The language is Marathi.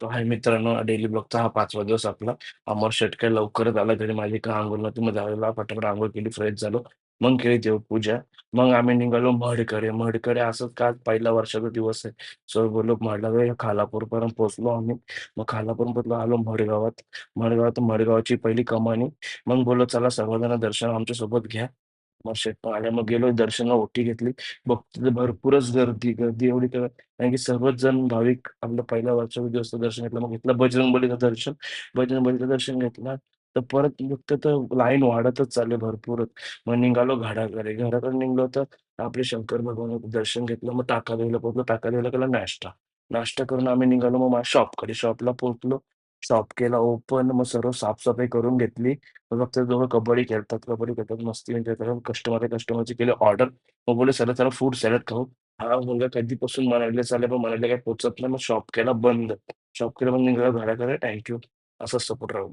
तो आहे मित्रांनो, डेली ब्लॉगचा हा 5वा दिवस आपला. अमर शेट काय लवकरच आला घरी. माझी काय अंघोळ नव्हती. मग जावेला पटापट अंघोळ केली, फ्रेश झालो. मग केली देवपूजा. मग आम्ही निघालो महडकडे. महडकडे असंच का पहिला वर्षाचा दिवस आहे. सो बोललो महडला खालापूरपर्यंत पोहोचलो आम्ही. मग खालापूरपर्यंत आलो मडगावात. मडगावाची पहिली कमानी. मग बोललो चला सर्वजण दर्शन आमच्यासोबत घ्या. मग शेट पण आले. मग गेलो दर्शनाला ओटी घेतली. बघतो तर भरपूरच गर्दी, गर्दी एवढी कारण की सर्वच जण भाविक आपलं पहिल्या वर्षाच्या दिवसाचं दर्शन घेतलं. मग घेतलं बजरंगबलीचं दर्शन. बजरंगबलीचं दर्शन घेतलं. तर परत बघतो तर लाईन वाढतच चालली भरपूरच. मग निघालो घराकडे. घराकडे निघालो तर आपले शंकर भगवानाचं दर्शन घेतलं. मग टाकादेवीला पोहोचलो. टाकादेवीला केला नाश्ता. नाश्ता करून आम्ही निघालो मग माझ्या शॉपकडे. शॉपला पोहोचलो. शॉप केला ओपन. मग सर्व साफसफाई करून घेतली. मग फक्त दोघं कबड्डी खेळतात. कबड्डी खेळतात मस्ती म्हणजे कस्टमरची केली ऑर्डर. मग बोलले चला चला फूड सॅलड खाऊ. हा मुलगा कधीपासून म्हणायला चालले, पण म्हणाले काही पोहोचत नाही. मग शॉप केला बंद. शॉप केला बंद, निघाला घराकडे. Thank you. असंच सपोर्ट राहू दे.